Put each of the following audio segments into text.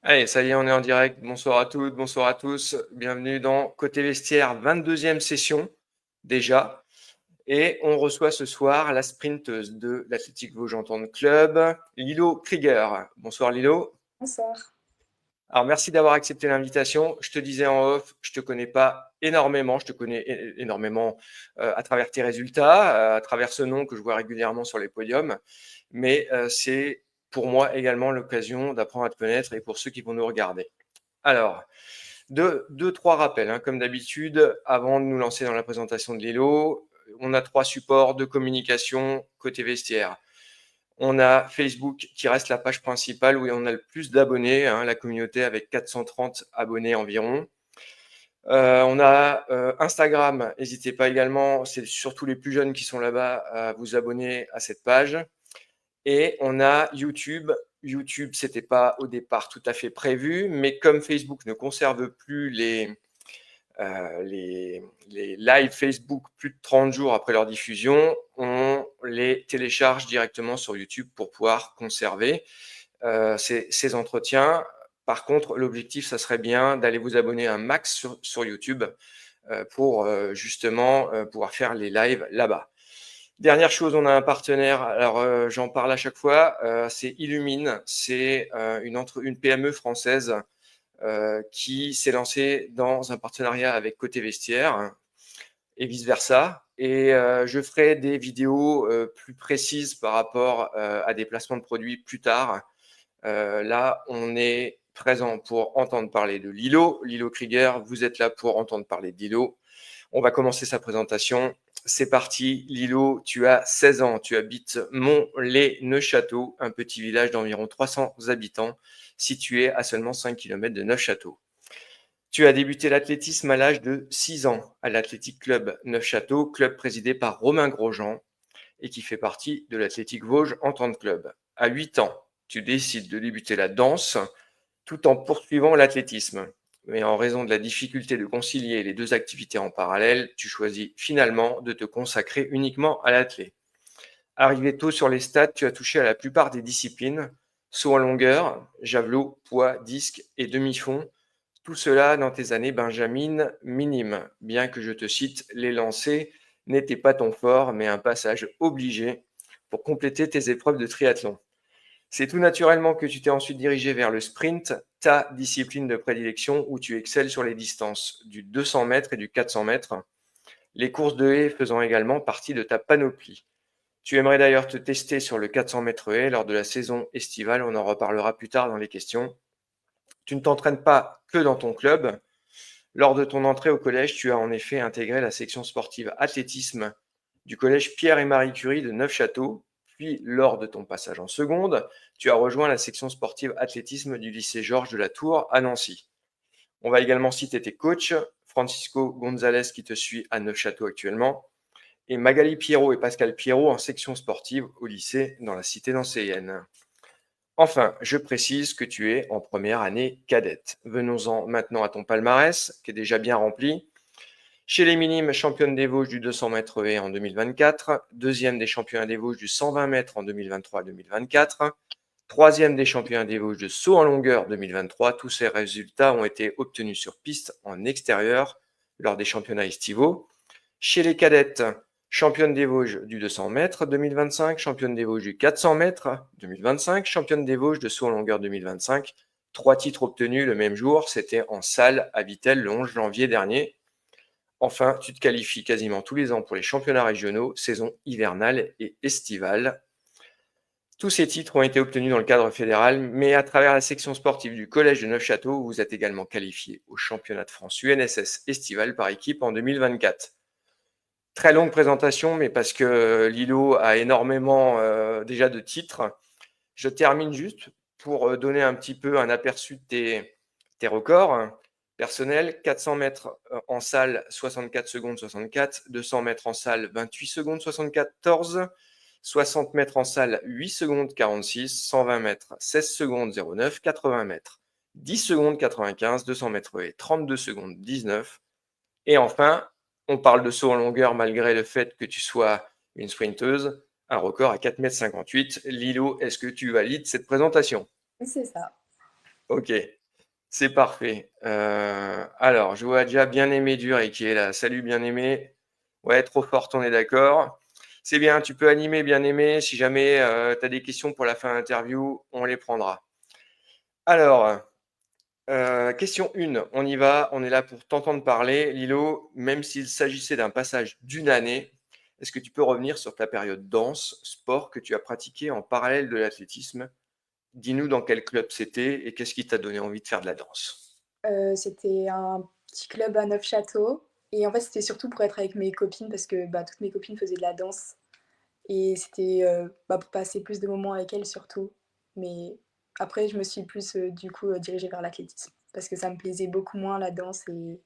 Allez, ça y est, on est en direct. Bonsoir à toutes, bonsoir à tous. Bienvenue dans Côté Vestiaire, 22e session déjà. Et on reçoit ce soir la sprinteuse de l'Athletic Vosges Club, Lilo Krieger. Bonsoir Lilo. Bonsoir. Alors merci d'avoir accepté l'invitation. Je te disais en off, je te connais pas énormément, je te connais énormément à travers tes résultats, à travers ce nom que je vois régulièrement sur les podiums. Mais c'est pour moi également l'occasion d'apprendre à te connaître et pour ceux qui vont nous regarder. Alors, trois rappels, hein, comme d'habitude, avant de nous lancer dans la présentation de Lilo. On a 3 supports de communication côté vestiaire. On a Facebook qui reste la page principale où on a le plus d'abonnés, hein, la communauté avec 430 abonnés environ. On a Instagram, n'hésitez pas également, c'est surtout les plus jeunes qui sont là-bas à vous abonner à cette page. Et on a YouTube. YouTube, c'était pas au départ tout à fait prévu, mais comme Facebook ne conserve plus les lives Facebook plus de 30 jours après leur diffusion, on les télécharge directement sur YouTube pour pouvoir conserver ces entretiens. Par contre, l'objectif, ça serait bien d'aller vous abonner un max sur YouTube pour justement pouvoir faire les lives là-bas. Dernière chose, on a un partenaire, alors j'en parle à chaque fois, c'est Illumine, c'est une PME française qui s'est lancée dans un partenariat avec Côté Vestiaire et vice-versa. Et je ferai des vidéos plus précises par rapport à des placements de produits plus tard. Là, on est présent pour entendre parler de Lilo. Lilo Krieger, vous êtes là pour entendre parler de Lilo. On va commencer sa présentation. C'est parti. Lilo, tu as 16 ans. Tu habites Mont-les-Neufchâteau, un petit village d'environ 300 habitants, situé à seulement 5 km de Neufchâteau. Tu as débuté l'athlétisme à l'âge de 6 ans à l'Athletic Club Neufchâteau, club présidé par Romain Grosjean et qui fait partie de l'Athletic Vosges Entente Club. À 8 ans, tu décides de débuter la danse tout en poursuivant l'athlétisme. Mais en raison de la difficulté de concilier les deux activités en parallèle, tu choisis finalement de te consacrer uniquement à l'athlé. Arrivé tôt sur les stades, tu as touché à la plupart des disciplines, saut en longueur, javelot, poids, disque et demi-fond, tout cela dans tes années benjamines minimes. Bien que je te cite, les lancers n'étaient pas ton fort, mais un passage obligé pour compléter tes épreuves de triathlon. C'est tout naturellement que tu t'es ensuite dirigé vers le sprint, ta discipline de prédilection où tu excelles sur les distances du 200 mètres et du 400 mètres, les courses de haies faisant également partie de ta panoplie. Tu aimerais d'ailleurs te tester sur le 400 mètres haies lors de la saison estivale, on en reparlera plus tard dans les questions. Tu ne t'entraînes pas que dans ton club. Lors de ton entrée au collège, tu as en effet intégré la section sportive athlétisme du collège Pierre et Marie Curie de Neufchâteau. Puis, lors de ton passage en seconde, tu as rejoint la section sportive athlétisme du lycée Georges de la Tour à Nancy. On va également citer tes coachs, Francisco Gonzalez qui te suit à Neufchâteau actuellement, et Magali Pierrot et Pascal Pierrot en section sportive au lycée dans la cité nancéenne. Enfin, je précise que tu es en première année cadette. Venons-en maintenant à ton palmarès, qui est déjà bien rempli. Chez les minimes, championne des Vosges du 200 mètres haies en 2024, deuxième des championnats des Vosges du 120 mètres en 2023-2024, troisième des championnats des Vosges de saut en longueur 2023. Tous ces résultats ont été obtenus sur piste en extérieur lors des championnats estivaux. Chez les cadettes, championne des Vosges du 200 mètres 2025, championne des Vosges du 400 mètres 2025, championne des Vosges de saut en longueur 2025. 3 titres obtenus le même jour, c'était en salle à Vittel le 11 janvier dernier. Enfin, tu te qualifies quasiment tous les ans pour les championnats régionaux, saison hivernale et estivale. Tous ces titres ont été obtenus dans le cadre fédéral, mais à travers la section sportive du Collège de Neufchâteau, vous êtes également qualifié au championnat de France UNSS estival par équipe en 2024. Très longue présentation, mais parce que Lilo a énormément déjà de titres. Je termine juste pour donner un petit peu un aperçu de tes records personnels. 400 mètres en salle, 64 secondes 64. 200 mètres en salle, 28 secondes 74. 60 mètres en salle, 8 secondes 46. 120 mètres, 16 secondes 09. 80 mètres, 10 secondes 95. 200 mètres et 32 secondes 19. Et enfin, on parle de saut en longueur malgré le fait que tu sois une sprinteuse, un record à 4,58 m. Lilo, est-ce que tu valides cette présentation? Oui, c'est ça. OK, c'est parfait. Alors, je vois déjà Bien-Aimé Duré qui est là. Salut Bien-Aimé. Ouais, trop forte, on est d'accord. C'est bien, tu peux animer Bien-Aimé. Si jamais tu as des questions pour la fin de l'interview, on les prendra. Alors, question 1, on y va, on est là pour t'entendre parler. Lilo, même s'il s'agissait d'un passage d'une année, est-ce que tu peux revenir sur ta période danse, sport que tu as pratiqué en parallèle de l'athlétisme? Dis-nous dans quel club c'était et qu'est-ce qui t'a donné envie de faire de la danse? C'était un petit club à Neufchâteau et en fait, c'était surtout pour être avec mes copines parce que, bah, toutes mes copines faisaient de la danse et c'était, bah, pour passer plus de moments avec elles surtout. Mais après, je me suis plus, du coup, dirigée vers l'athlétisme parce que ça me plaisait beaucoup moins la danse et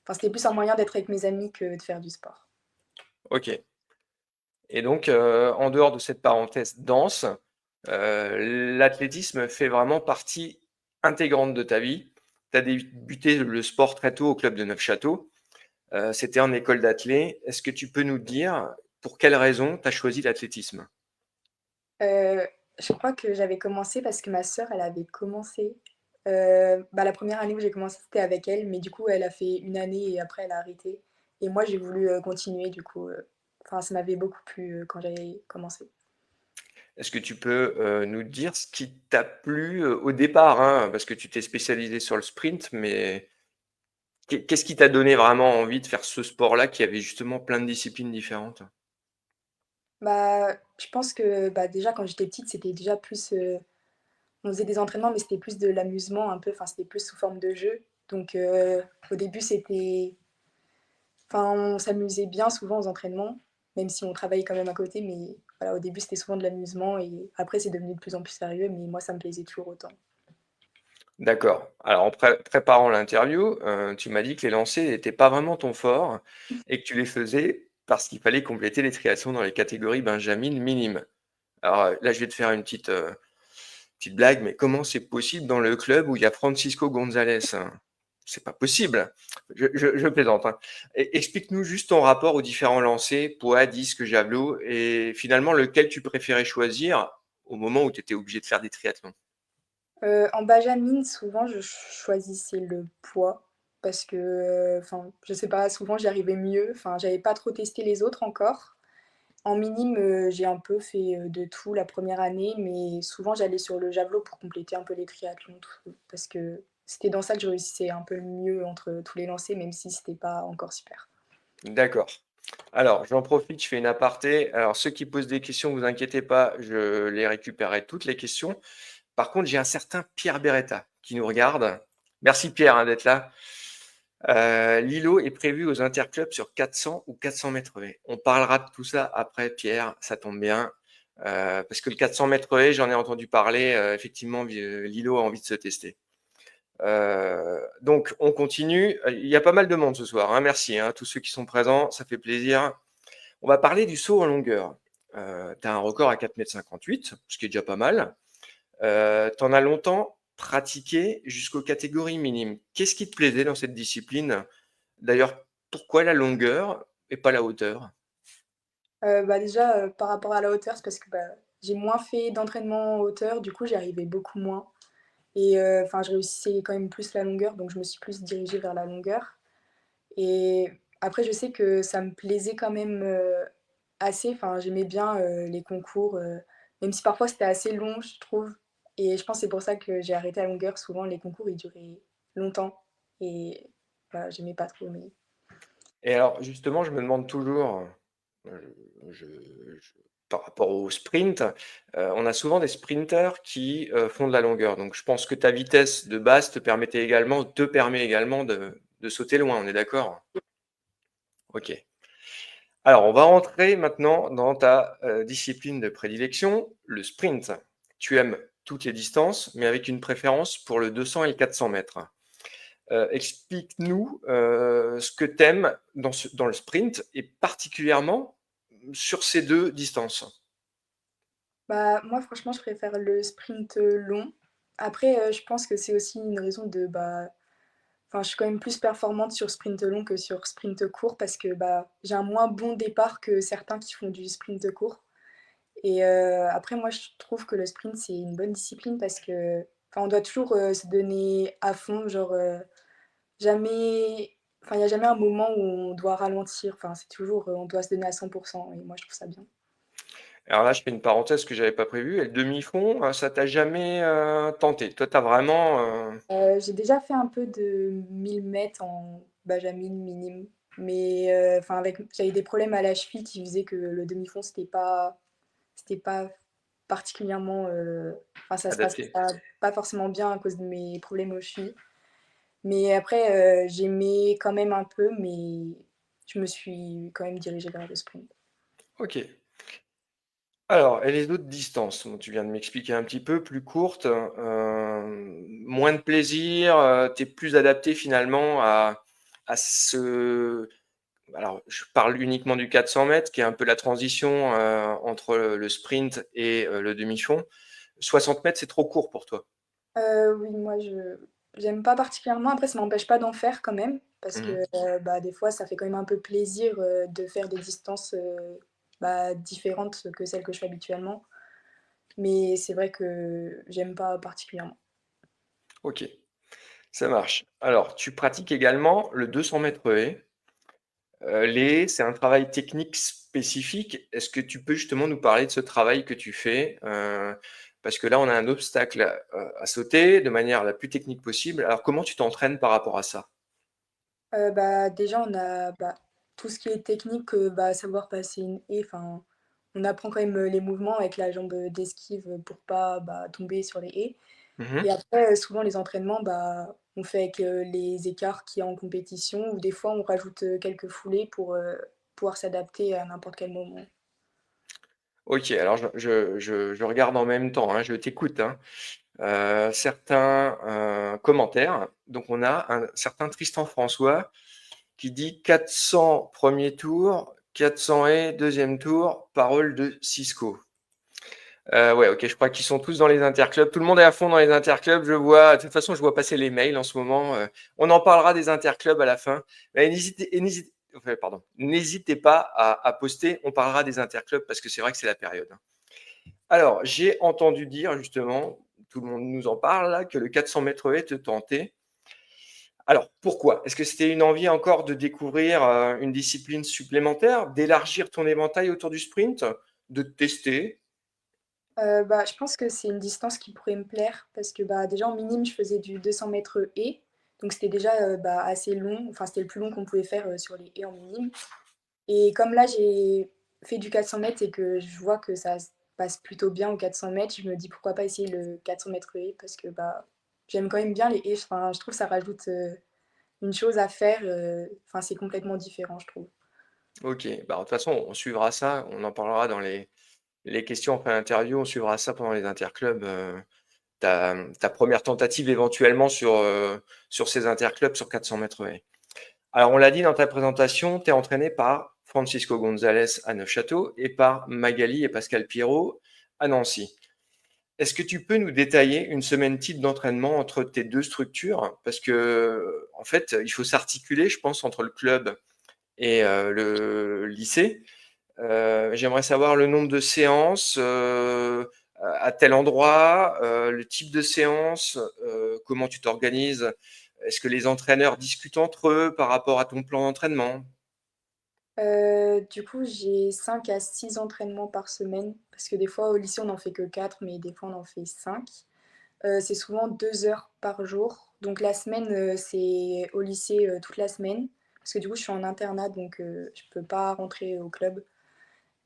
enfin, c'était plus un moyen d'être avec mes amis que de faire du sport. OK. Et donc, en dehors de cette parenthèse danse, l'athlétisme fait vraiment partie intégrante de ta vie. Tu as débuté le sport très tôt au club de Neufchâteau. C'était en école d'athlé. Est-ce que tu peux nous dire pour quelle raison tu as choisi l'athlétisme? Heu, je crois que j'avais commencé parce que ma sœur, elle avait commencé. Bah, la première année où j'ai commencé, c'était avec elle, mais du coup, elle a fait une année et après elle a arrêté et moi, j'ai voulu, continuer du coup, enfin, ça m'avait beaucoup plu, quand j'avais commencé. Est-ce que tu peux, nous dire ce qui t'a plu, au départ, hein? Parce que tu t'es spécialisé sur le sprint, mais qu'est-ce qui t'a donné vraiment envie de faire ce sport-là qui avait justement plein de disciplines différentes? Bah, je pense que, bah, déjà quand j'étais petite, c'était déjà plus, on faisait des entraînements, mais c'était plus de l'amusement un peu, enfin, c'était plus sous forme de jeu. Donc au début, c'était enfin, on s'amusait bien souvent aux entraînements, même si on travaillait quand même à côté, mais voilà, au début, c'était souvent de l'amusement et après, c'est devenu de plus en plus sérieux, mais moi, ça me plaisait toujours autant. D'accord. Alors en préparant l'interview, tu m'as dit que les lancers n'étaient pas vraiment ton fort et que tu les faisais parce qu'il fallait compléter les triathlons dans les catégories benjamines minimes. Alors, là, je vais te faire une petite blague, mais comment c'est possible dans le club où il y a Francisco Gonzalez, hein? C'est pas possible. Je plaisante, hein. Explique-nous juste ton rapport aux différents lancers, poids, disque, javelot et finalement lequel tu préférais choisir au moment où tu étais obligé de faire des triathlons? En benjamin, souvent, je choisissais le poids parce que, enfin, je sais pas, souvent, j'y arrivais mieux. Enfin, j'avais pas trop testé les autres encore. En minime, j'ai un peu fait, de tout la première année, mais souvent j'allais sur le javelot pour compléter un peu les triathlons, tout parce que c'était dans ça que je réussissais un peu le mieux entre tous les lancers, même si c'était pas encore super. D'accord. Alors, j'en profite, je fais une aparté. Alors, ceux qui posent des questions, vous inquiétez pas, je les récupérerai toutes les questions. Par contre, j'ai un certain Pierre Beretta qui nous regarde. Merci Pierre, hein, d'être là. L'îlot est prévu aux interclubs sur 400 ou 400 mètres haies. On parlera de tout ça après, Pierre, ça tombe bien. Parce que le 400 mètres haies, j'en ai entendu parler. Effectivement, l'îlot a envie de se tester. Donc, on continue. Il y a pas mal de monde ce soir, hein. Merci, hein, tous ceux qui sont présents, ça fait plaisir. On va parler du saut en longueur. Tu as un record à 4,58 m, ce qui est déjà pas mal. Tu en as longtemps pratiqué jusqu'aux catégories minimes. Qu'est-ce qui te plaisait dans cette discipline? D'ailleurs, pourquoi la longueur et pas la hauteur? Bah, déjà, par rapport à la hauteur, c'est parce que, bah, j'ai moins fait d'entraînement en hauteur, du coup j'y arrivais beaucoup moins et enfin je réussissais quand même plus la longueur, donc je me suis plus dirigée vers la longueur et après je sais que ça me plaisait quand même, assez, enfin j'aimais bien, les concours, même si parfois c'était assez long je trouve et je pense que c'est pour ça que j'ai arrêté la longueur. Souvent les concours ils duraient longtemps et bah, j'aimais pas trop mais Et alors, justement, je me demande toujours, je par rapport au sprint, on a souvent des sprinteurs qui, font de la longueur. Donc je pense que ta vitesse de base te permet également de sauter loin, on est d'accord? OK. Alors, on va rentrer maintenant dans ta, discipline de prédilection, le sprint. Tu aimes toutes les distances, mais avec une préférence pour le 200 et le 400 mètres. Explique-nous, ce que tu aimes dans le sprint et particulièrement sur ces 2 distances. bah, moi franchement je préfère le sprint, long. Après, je pense que c'est aussi une raison de, bah, enfin je suis quand même plus performante sur sprint long que sur sprint court parce que, bah, j'ai un moins bon départ que certains qui font du sprint court et après moi je trouve que le sprint c'est une bonne discipline parce que enfin, on doit toujours se donner à fond, genre jamais, enfin, il n'y a jamais un moment où on doit ralentir. Enfin, c'est toujours, on doit se donner à 100%. Et moi, je trouve ça bien. Alors là, je fais une parenthèse que j'avais pas prévue. Et le demi-fond, ça t'a jamais tenté? Toi, t'as vraiment. J'ai déjà fait un peu de 1000 mètres en Benjamin minime, mais enfin, j'avais des problèmes à la cheville qui faisaient que le demi-fond, c'était pas particulièrement, enfin, ça se passait Adapté. pas forcément bien à cause de mes problèmes aux chevilles. Mais après, j'aimais quand même un peu, mais je me suis quand même dirigée vers le sprint. Ok. Alors, et les autres distances, bon, tu viens de m'expliquer un petit peu, plus courtes, moins de plaisir, tu es plus adapté finalement à ce. Alors, je parle uniquement du 400 mètres, qui est un peu la transition entre le sprint et le demi-fond. 60 mètres, c'est trop court pour toi. Oui, moi, j'aime pas particulièrement. Après, ça m'empêche pas d'en faire quand même, parce que Mhm. bah, des fois, ça fait quand même un peu plaisir de faire des distances bah, différentes que celles que je fais habituellement. Mais c'est vrai que j'aime pas particulièrement. Ok, ça marche. Alors, tu pratiques également le 200 mètres haies. Les haies, c'est un travail technique spécifique. Est-ce que tu peux justement nous parler de ce travail que tu fais? Parce que là, on a un obstacle à sauter de manière la plus technique possible. Alors, comment tu t'entraînes par rapport à ça? Bah, déjà, on a bah, tout ce qui est technique, bah, savoir passer une haie. Enfin, on apprend quand même les mouvements avec la jambe d'esquive pour pas bah, tomber sur les haies. Et Mhm. après, souvent, les entraînements, bah, on fait avec les écarts qu'il y a en compétition, ou des fois, on rajoute quelques foulées pour pouvoir s'adapter à n'importe quel moment. Ok, alors je regarde en même temps, hein, je t'écoute, hein. Certains commentaires. Donc, on a un certain Tristan François qui dit 400 premier tour, 400 haies deuxième tour, parole de Cisco. Ouais, ok, je crois qu'ils sont tous dans les interclubs. Tout le monde est à fond dans les interclubs. Je vois, de toute façon, je vois passer les mails en ce moment. On en parlera des interclubs à la fin. Mais enfin, pardon, n'hésitez pas à poster. On parlera des interclubs parce que c'est vrai que c'est la période, hein. Alors, j'ai entendu dire justement, tout le monde nous en parle là, que le 400 mètres haies te tentait. Alors, pourquoi? Est-ce que c'était une envie encore de découvrir une discipline supplémentaire, d'élargir ton éventail autour du sprint, de tester? Bah, je pense que c'est une distance qui pourrait me plaire parce que bah, déjà en minime, je faisais du 200 mètres haies. Donc c'était déjà bah, assez long. Enfin, c'était le plus long qu'on pouvait faire sur les haies en minime. Et comme là, j'ai fait du 400 mètres et que je vois que ça se passe plutôt bien au 400 mètres, je me dis pourquoi pas essayer le 400 mètres haies parce que bah, j'aime quand même bien les haies. Enfin, je trouve que ça rajoute une chose à faire. Enfin, c'est complètement différent, je trouve. Ok, bah, de toute façon, on suivra ça, on en parlera dans les questions après l'interview, on suivra ça pendant les interclubs. Ta première tentative éventuellement sur ces interclubs sur 400 mètres haies. Alors, on l'a dit dans ta présentation, tu es entraîné par Francisco González à Neufchâteau et par Magali et Pascal Pierrot à Nancy. Est-ce que tu peux nous détailler une semaine type d'entraînement entre tes deux structures? Parce que, en fait, il faut s'articuler, je pense, entre le club et le lycée. J'aimerais savoir le nombre de séances à tel endroit, le type de séance, comment tu t'organises. Est-ce que les entraîneurs discutent entre eux par rapport à ton plan d'entraînement? Du coup, j'ai 5 à 6 entraînements par semaine parce que des fois au lycée on n'en fait que 4 mais des fois on en fait 5. C'est souvent 2 heures par jour. Donc la semaine, c'est au lycée toute la semaine parce que du coup je suis en internat donc je peux pas rentrer au club.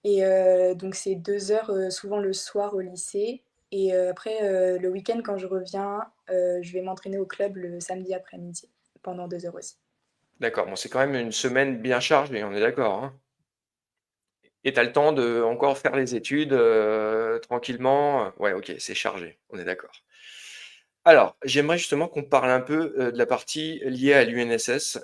Et donc c'est 2 heures souvent le soir au lycée. Et après le week-end quand je reviens, je vais m'entraîner au club le samedi après-midi pendant 2 heures aussi. D'accord, bon, c'est quand même une semaine bien chargée, on est d'accord, hein? Et tu as le temps de encore faire les études tranquillement. Ouais, ok, c'est chargé, on est d'accord. Alors, j'aimerais justement qu'on parle un peu de la partie liée à l'UNSS.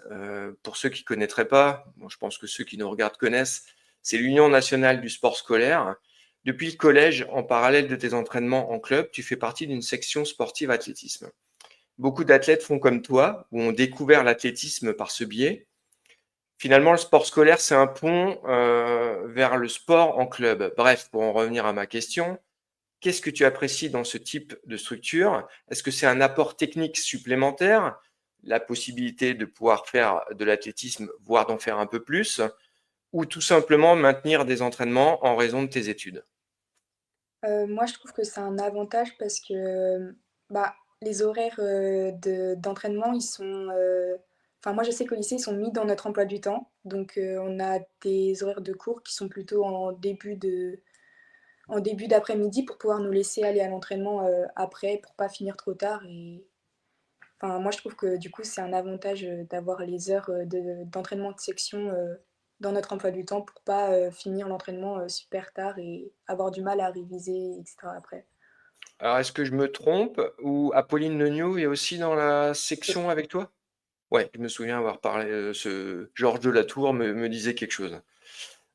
Pour ceux qui ne connaîtraient pas, bon, je pense que ceux qui nous regardent connaissent, c'est l'Union nationale du sport scolaire. Depuis le collège, en parallèle de tes entraînements en club, tu fais partie d'une section sportive athlétisme. Beaucoup d'athlètes font comme toi, ou ont découvert l'athlétisme par ce biais. Finalement, le sport scolaire, c'est un pont vers le sport en club. Bref, pour en revenir à ma question, Qu'est-ce que tu apprécies dans ce type de structure? Est-ce que c'est un apport technique supplémentaire, la possibilité de pouvoir faire de l'athlétisme, voire d'en faire un peu plus, ou tout simplement maintenir des entraînements en raison de tes études? Moi, je trouve que c'est un avantage parce que, bah, les horaires, d'entraînement, ils sont, enfin, moi, je sais qu'au lycée, ils sont mis dans notre emploi du temps. Donc, on a des horaires de cours qui sont plutôt en début d'après-midi pour pouvoir nous laisser aller à l'entraînement, après, pour pas finir trop tard et enfin, moi, je trouve que, du coup, c'est un avantage, d'avoir les heures, d'entraînement de section, dans notre emploi du temps pour pas, finir l'entraînement, super tard et avoir du mal à réviser et cetera après. Alors, est-ce que je me trompe ou Apolline Legnaud est aussi dans la section avec toi? Ouais, je me souviens avoir parlé, ce Georges Delatour me disait quelque chose.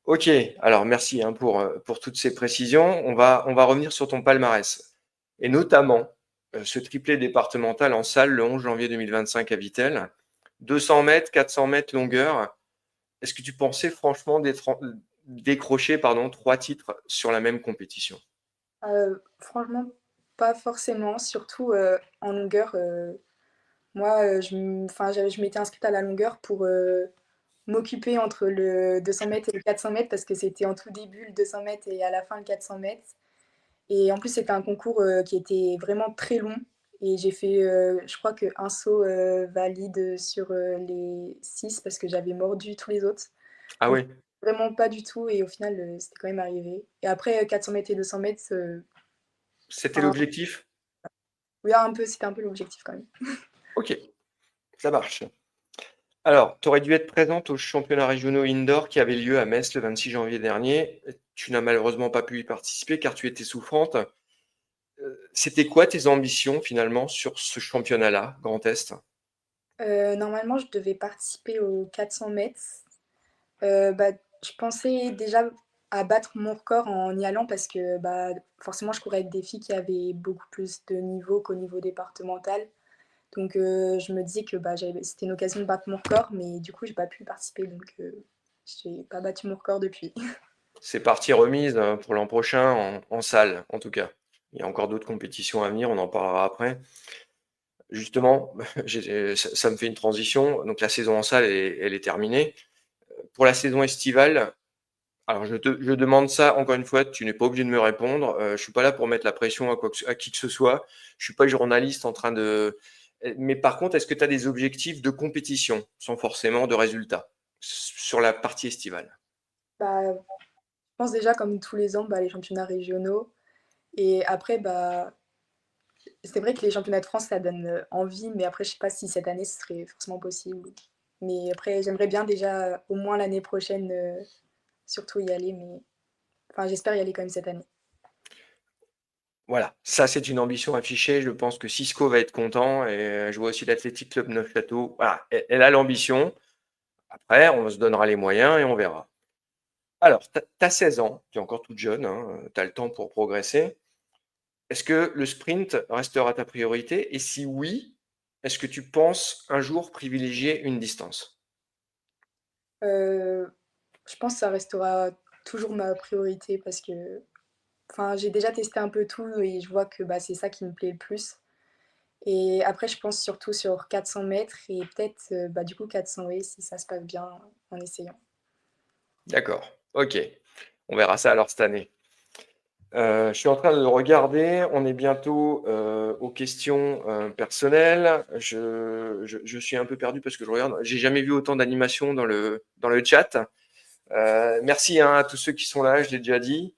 OK, alors merci, hein, pour toutes ces précisions. On va revenir sur ton palmarès et notamment, ce triplé départemental en salle le 11 janvier 2025 à Vittel. 200 mètres, 400 mètres longueur. Est-ce que tu pensais franchement décrocher, pardon, 3 titres sur la même compétition? Franchement, pas forcément, surtout, en longueur, moi, je m'étais inscrite à la longueur pour, m'occuper entre le 200 mètres et le 400 mètres parce que c'était en tout début le 200 mètres et à la fin le 400 mètres. Et en plus, c'était un concours, qui était vraiment très long et j'ai fait, je crois qu'un saut, valide, sur, les 6 parce que j'avais mordu tous les autres. Ah Donc oui, vraiment pas du tout et au final, c'était quand même arrivé. Et après, 400 mètres et 200 mètres, c'était enfin, l'objectif? oui, un peu, c'était un peu l'objectif quand même. OK, ça marche. Alors, tu aurais dû être présente aux championnats régionaux indoor qui avaient lieu à Metz le 26 janvier dernier. Tu n'as malheureusement pas pu y participer car tu étais souffrante. C'était quoi tes ambitions finalement sur ce championnat-là, Grand Est? Normalement, je devais participer aux 400 mètres. Bah, je pensais déjà à battre mon record en y allant parce que, bah, forcément, je courais avec des filles qui avaient beaucoup plus de niveau qu'au niveau départemental. Donc, je me disais que, bah, c'était une occasion de battre mon record, mais du coup, j'ai pas pu participer, donc j'ai pas battu mon record depuis. C'est partie remise pour l'an prochain en salle, en tout cas. Il y a encore d'autres compétitions à venir, on en parlera après. Justement, ça me fait une transition. Donc la saison en salle, elle est terminée. Pour la saison estivale, alors je demande ça encore une fois, tu n'es pas obligé de me répondre. Je suis pas là pour mettre la pression à qui que ce soit. Je suis pas journaliste en train de. Mais par contre, est-ce que tu as des objectifs de compétition sans forcément de résultats sur la partie estivale? Bah, je pense déjà comme tous les ans, bah, les championnats régionaux et après, bah, c'est vrai que les championnats de France, ça donne, envie, mais après je sais pas si cette année ce serait forcément possible. Mais après j'aimerais bien déjà, au moins l'année prochaine, surtout y aller, mais enfin j'espère y aller quand même cette année. Voilà, ça c'est une ambition affichée. Je pense que Cisco va être content et je vois aussi l'Athletic Club Neufchâteau. Voilà, elle a l'ambition. Après, on se donnera les moyens et on verra. Alors, tu as 16 ans, tu es encore toute jeune, hein, tu as le temps pour progresser. Est-ce que le sprint restera ta priorité? Et si oui, est-ce que tu penses un jour privilégier une distance? Heu, je pense que ça restera toujours ma priorité parce que enfin j'ai déjà testé un peu tout et je vois que, bah, c'est ça qui me plaît le plus et après je pense surtout sur 400 mètres et peut-être, bah, du coup 400 haies si ça se passe bien en essayant. D'accord, OK. On verra ça alors cette année. Je suis en train de regarder, on est bientôt, aux questions, personnelles. Je suis un peu perdu parce que je regarde, j'ai jamais vu autant d'animations dans le chat. Merci, hein, à tous ceux qui sont là, je l'ai déjà dit.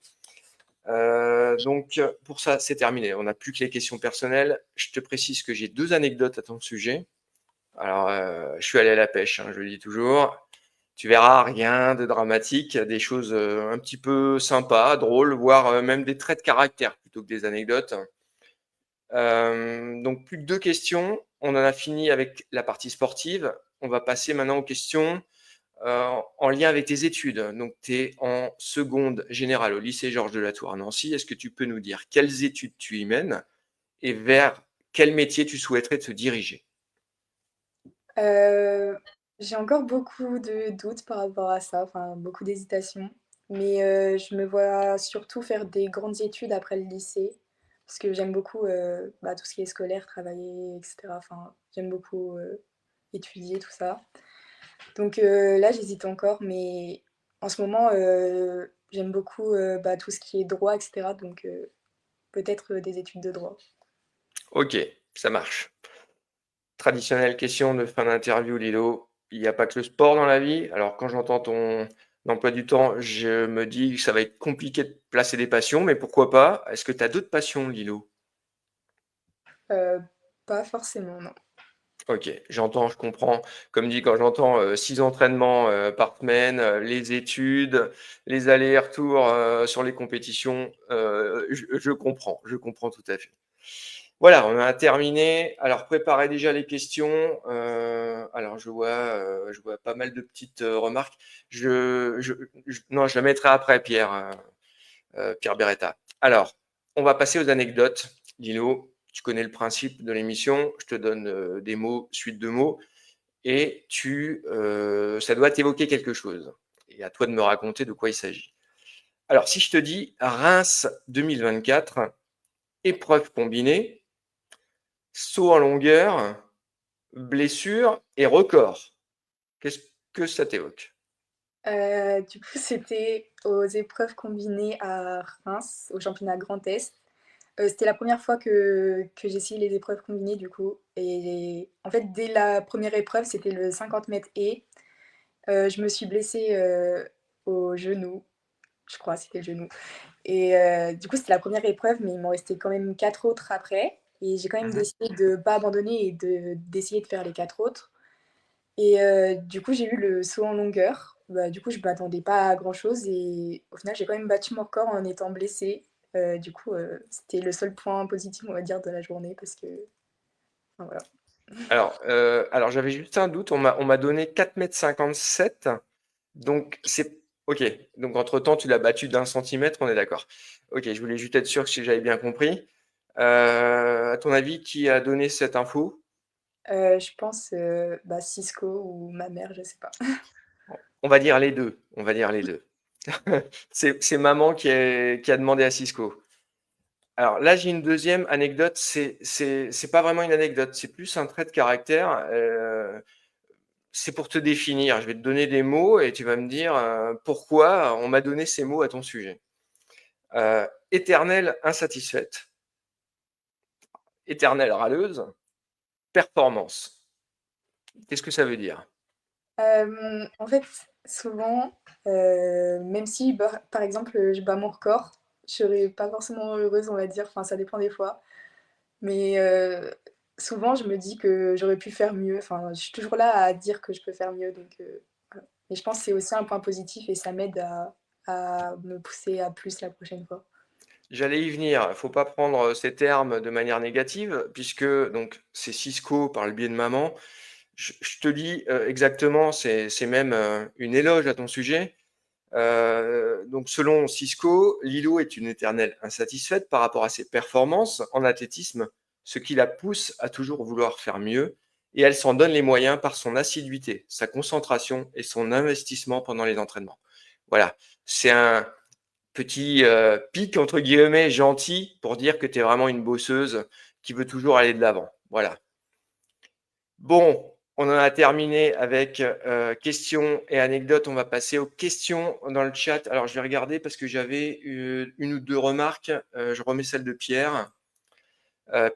Donc pour ça, c'est terminé. On n'a plus que les questions personnelles. Je te précise que j'ai 2 anecdotes à ton sujet. Alors, je suis allé à la pêche, hein, je le dis toujours. Tu verras rien de dramatique, des choses, un petit peu sympas, drôles, voire, même des traits de caractère plutôt que des anecdotes. Donc plus que 2 questions. On en a fini avec la partie sportive. On va passer maintenant aux questions, en lien avec tes études. Donc tu es en seconde générale au lycée Georges Delatour à Nancy. Est-ce que tu peux nous dire quelles études tu y mènes et vers quel métier tu souhaiterais te diriger? Heu, j'ai encore beaucoup de doutes par rapport à ça, enfin beaucoup d'hésitations, mais je me vois surtout faire des grandes études après le lycée parce que j'aime beaucoup tout ce qui est scolaire, travailler, etc. Enfin, j'aime beaucoup étudier tout ça. Donc là, j'hésite encore, mais en ce moment, j'aime beaucoup tout ce qui est droit, etc. Donc peut-être des études de droit. Ok, ça marche. Traditionnelle question de fin d'interview, Lilo. Il n'y a pas que le sport dans la vie. Alors, quand j'entends ton emploi du temps, je me dis que ça va être compliqué de placer des passions, mais pourquoi pas? Est-ce que tu as d'autres passions, Lilo? Euh, Pas forcément, non. Ok, j'entends, je comprends. Comme dit, quand j'entends 6 entraînements par semaine, les études, les allers-retours sur les compétitions, je comprends tout à fait. Voilà, on a terminé. Alors, préparez déjà les questions. Alors, je vois pas mal de petites remarques. Non, je la mettrai après, Pierre Beretta. Alors, on va passer aux anecdotes. Lilo, tu connais le principe de l'émission. Je te donne des mots, suite de mots, et ça doit t'évoquer quelque chose. Et à toi de me raconter de quoi il s'agit. Alors, si je te dis Reims 2024, épreuve combinée, saut en longueur, blessure et record, qu'est-ce que ça t'évoque? Du coup, c'était aux épreuves combinées à Reims, au championnat Grand Est. C'était la première fois que j'essayais les épreuves combinées, du coup. Et en fait, dès la première épreuve, c'était le 50 mètres et je me suis blessée au genou, je crois, c'était le genou. Et du coup, c'était la première épreuve, mais il m'en restait quand même 4 autres après. Et j'ai quand même Mhm. décidé de ne pas abandonner et d'essayer de faire les 4 autres. Et du coup, j'ai eu le saut en longueur. Du coup, je ne m'attendais pas à grand-chose et au final, j'ai quand même battu mon record en étant blessée. Du coup, c'était le seul point positif, on va dire, de la journée parce que enfin, voilà. Alors j'avais juste un doute, on m'a donné 4,57 m, donc c'est ok. Donc entre-temps, tu l'as battu d'1 centimètre, on est d'accord. Ok, je voulais juste être sûr que si j'avais bien compris. À ton avis, qui a donné cette info? Je pense, Cisco ou ma mère, je sais pas. On va dire les deux. On va dire les deux. C'est maman qui a demandé à Cisco. Alors là, j'ai une deuxième anecdote. C'est pas vraiment une anecdote, c'est plus un trait de caractère. C'est pour te définir. Je vais te donner des mots et tu vas me dire pourquoi on m'a donné ces mots à ton sujet. Éternelle insatisfaite, éternelle râleuse, performance. Qu'est-ce que ça veut dire? En fait, souvent, même si, par exemple, je bats mon record, je serais pas forcément heureuse, on va dire. Enfin, ça dépend des fois. Mais souvent, je me dis que j'aurais pu faire mieux. Enfin, je suis toujours là à dire que je peux faire mieux. Donc, voilà. Et je pense que c'est aussi un point positif et ça m'aide à me pousser à plus la prochaine fois. J'allais y venir. Il ne faut pas prendre ces termes de manière négative, puisque donc c'est Cisco par le biais de maman. Je te dis exactement, c'est même une éloge à ton sujet. Donc selon Cisco, Lilo est une éternelle insatisfaite par rapport à ses performances en athlétisme, ce qui la pousse à toujours vouloir faire mieux, et elle s'en donne les moyens par son assiduité, sa concentration et son investissement pendant les entraînements. Voilà, c'est un petit pic entre guillemets gentil pour dire que tu es vraiment une bosseuse qui veut toujours aller de l'avant. Voilà. Bon, on en a terminé avec questions et anecdotes. On va passer aux questions dans le chat. Alors, je vais regarder parce que j'avais une ou deux remarques. Je remets celle de Pierre.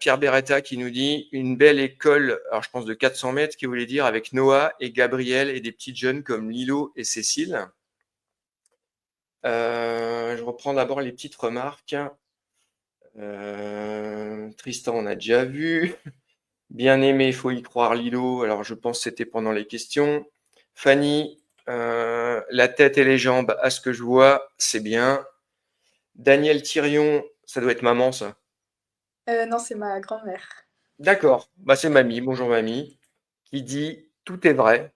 Pierre Beretta qui nous dit une belle école, alors je pense de 400 mètres, qui voulait dire avec Noah et Gabriel et des petites jeunes comme Lilo et Cécile. Je reprends d'abord les petites remarques. Tristan, on a déjà vu. Bien aimé, il faut y croire, Lilo. Alors, je pense que c'était pendant les questions. Fanny, la tête et les jambes, à ce que je vois, c'est bien. Daniel Thirion, ça doit être maman, ça. Non, c'est ma grand-mère. D'accord, bah, c'est mamie. Bonjour, mamie, qui dit tout est vrai.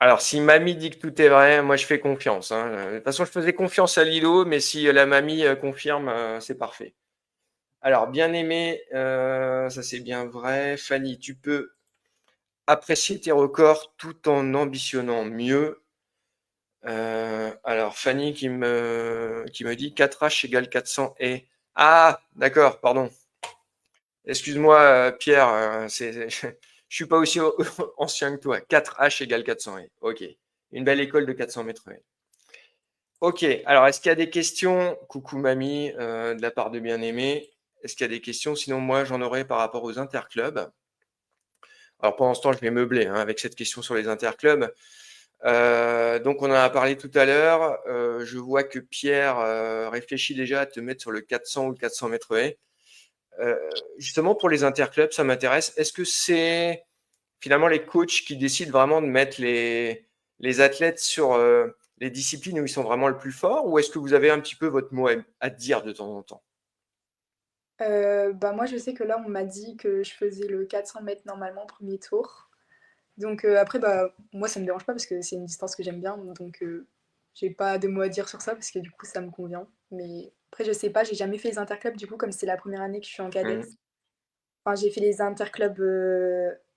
Alors, si mamie dit que tout est vrai, moi, je fais confiance, hein. De toute façon, je faisais confiance à Lilo, mais si la mamie confirme, c'est parfait. Alors, bien aimé, ça c'est bien vrai. Fanny, tu peux apprécier tes records tout en ambitionnant mieux. Alors, Fanny qui me dit 4H égale 400 et... Ah, d'accord, pardon. Excuse-moi, Pierre, je suis pas aussi ancien que toi. 4H égale 400. Ok. Une belle école de 400 mètres. Ok. Alors, est-ce qu'il y a des questions? Coucou mamie, de la part de bien-aimé. Est-ce qu'il y a des questions? Sinon, moi, j'en aurais par rapport aux interclubs. Alors, pendant ce temps, je vais meubler avec cette question sur les interclubs. Donc, on en a parlé tout à l'heure. Je vois que Pierre réfléchit déjà à te mettre sur le 400 ou le 400 mètres haies. Justement, pour les interclubs, ça m'intéresse. Est-ce que c'est finalement les coachs qui décident vraiment de mettre les athlètes sur les disciplines où ils sont vraiment le plus forts, ou est-ce que vous avez un petit peu votre mot à dire de temps en temps? Bah, moi, je sais que là, on m'a dit que je faisais le 400 mètres normalement, premier tour. Donc après, bah, moi, ça me dérange pas parce que c'est une distance que j'aime bien. Donc j'ai pas de mots à dire sur ça parce que du coup, ça me convient. Mais après, je sais pas, j'ai jamais fait les interclubs du coup, comme c'est la première année que je suis en cadette. Mhm. Enfin, j'ai fait les interclubs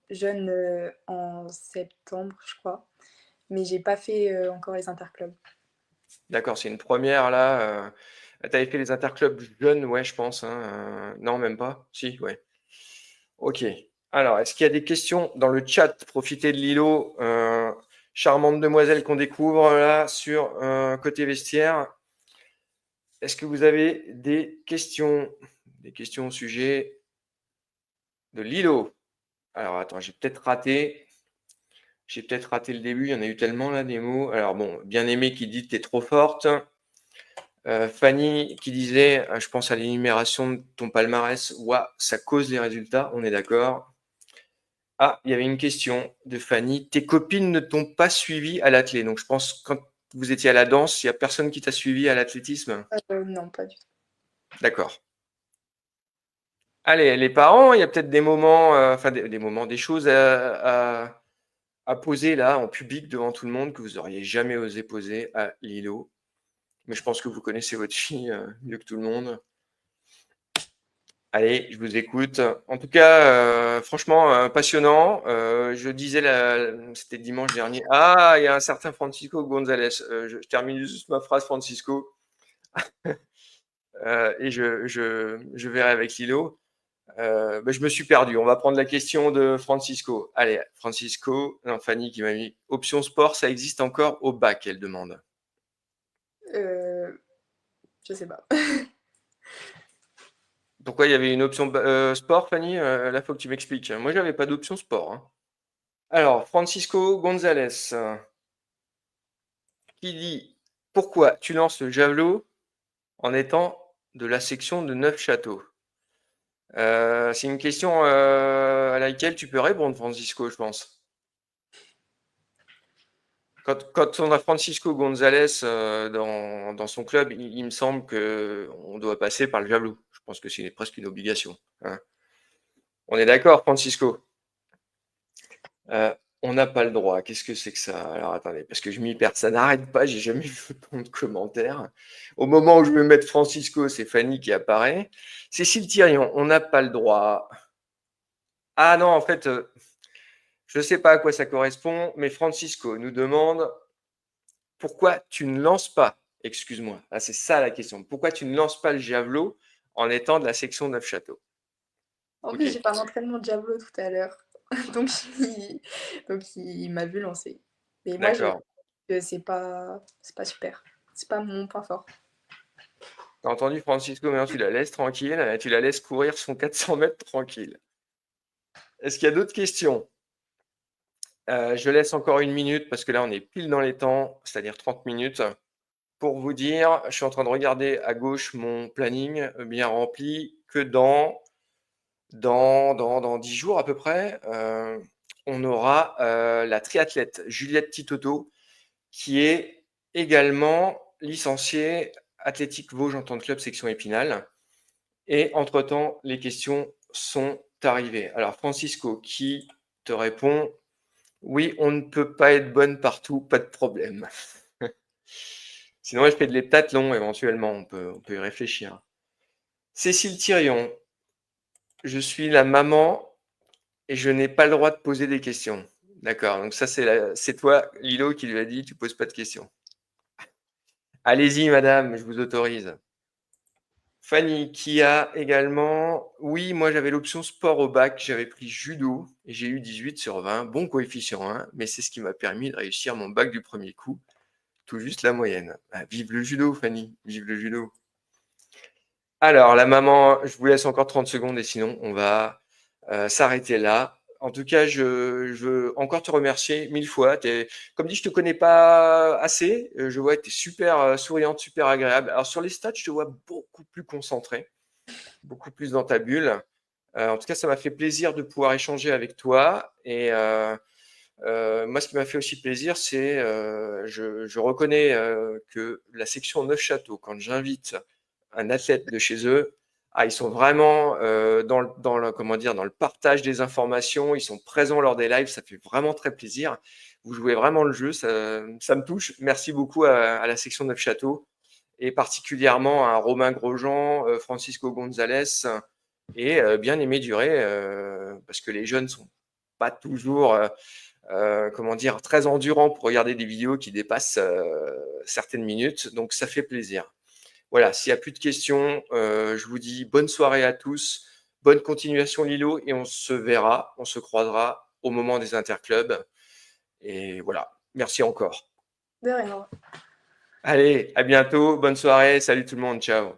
jeunes en septembre, je crois. Mais j'ai pas fait encore les interclubs. D'accord, c'est une première là. Tu avais fait les interclubs jeunes, ouais, je pense. Non, même pas. Si, ouais. Ok. Alors, est-ce qu'il y a des questions dans le chat? Profitez de l'îlot. Charmante demoiselle qu'on découvre là sur côté vestiaire. Est-ce que vous avez des questions? Des questions au sujet de l'îlot? Alors, attends, j'ai peut-être raté. J'ai peut-être raté le début. Il y en a eu tellement là des mots. Alors, bon, bien aimé qui dit t'es trop forte. Fanny qui disait, je pense à l'énumération de ton palmarès, ouah, ça cause les résultats, on est d'accord. Ah, il y avait une question de Fanny. Tes copines ne t'ont pas suivi à l'athlé. Donc je pense que quand vous étiez à la danse, il n'y a personne qui t'a suivi à l'athlétisme. Non, pas du tout. D'accord. Allez, les parents, il y a peut-être des moments, enfin des moments, des choses à poser là en public devant tout le monde que vous auriez jamais osé poser à Lilo. Mais je pense que vous connaissez votre fille mieux que tout le monde. Allez, je vous écoute. En tout cas, franchement, passionnant. Je disais, c'était dimanche dernier. Ah, il y a un certain Francisco Gonzalez. Je termine juste ma phrase, Francisco, et je verrai avec Lilo. Ben, je me suis perdu. On va prendre la question de Francisco. Allez, Francisco, non, Fanny qui m'a mis option sport, ça existe encore au bac, elle demande. Euh, je sais pas. Pourquoi il y avait une option sport, Fanny? Là, faut que tu m'expliques. Moi, j'avais pas d'option sport. Alors, Francisco Gonzalez, qui dit pourquoi tu lances le javelot en étant de la section de Neufchâteau? C'est une question à laquelle tu peux répondre, Francisco, je pense. Quand on a Francisco Gonzalez dans son club, il me semble qu'on doit passer par le javelot. Je pense que c'est presque une obligation. On est d'accord, Francisco? Euh, on n'a pas le droit. Qu'est-ce que c'est que ça? Alors attendez, parce que je m'y perds. Ça n'arrête pas. J'ai jamais vu autant de commentaires. Au moment où je me mets Francisco, c'est Fanny qui apparaît. Cécile Thirion, on n'a pas le droit. Ah non, en fait, je ne sais pas à quoi ça correspond, mais Francisco nous demande pourquoi tu ne lances pas, excuse-moi, ah, c'est ça la question, pourquoi tu ne lances pas le javelot en étant de la section Neufchâteau? En Ok, plus, j'ai fait un entraînement de javelot tout à l'heure. Donc, il, il m'a vu lancer. Mais moi, d'accord. que c'est pas super. C'est pas mon point fort. T'as entendu Francisco, maintenant tu la laisses tranquille, tu la laisses courir son 400 mètres tranquille. Est-ce qu'il y a d'autres questions? Je laisse encore une minute parce que là on est pile dans les temps, c'est-à-dire 30 minutes. Pour vous dire, je suis en train de regarder à gauche mon planning bien rempli que dans 10 jours à peu près, on aura la triathlète Juliette Titoto qui est également licenciée athlétique Vosges en tant que club section Épinal. Et entre-temps, les questions sont arrivées. Alors Francisco qui te répond, oui, on ne peut pas être bonne partout, pas de problème. Sinon, je fais de l'heptathlon éventuellement, on peut y réfléchir. Cécile Thirion, je suis la maman et je n'ai pas le droit de poser des questions. D'accord, donc ça c'est toi, Lilo, qui lui a dit tu poses pas de questions. Allez-y, madame, je vous autorise. Fanny qui a également, oui, moi j'avais l'option sport au bac, j'avais pris judo et j'ai eu 18 sur 20, bon coefficient 1, mais c'est ce qui m'a permis de réussir mon bac du premier coup, tout juste la moyenne. Ah, vive le judo, Fanny, vive le judo. Alors, la maman, je vous laisse encore 30 secondes et sinon on va s'arrêter là. En tout cas, je veux encore te remercier 1000 fois. Comme dit, je te connais pas assez. Je vois que tu es super souriante, super agréable. Alors, sur les stats, je te vois beaucoup plus concentré, beaucoup plus dans ta bulle. En tout cas, ça m'a fait plaisir de pouvoir échanger avec toi. Et moi, ce qui m'a fait aussi plaisir, c'est je reconnais que la section Neufchâteau, quand j'invite un athlète de chez eux, ah, ils sont vraiment comment dire, dans le partage des informations, ils sont présents lors des lives, ça fait vraiment très plaisir. Vous jouez vraiment le jeu, ça me touche. Merci beaucoup à la section Neufchâteau et particulièrement à Romain Grosjean, Francisco Gonzalez et bien aimé Duré, parce que les jeunes sont pas toujours comment dire, très endurants pour regarder des vidéos qui dépassent certaines minutes, donc ça fait plaisir. Voilà, s'il n'y a plus de questions, je vous dis bonne soirée à tous, bonne continuation Lilo, et on se verra, on se croisera au moment des interclubs. Et voilà, merci encore. De rien. Allez, à bientôt, bonne soirée, salut tout le monde, ciao.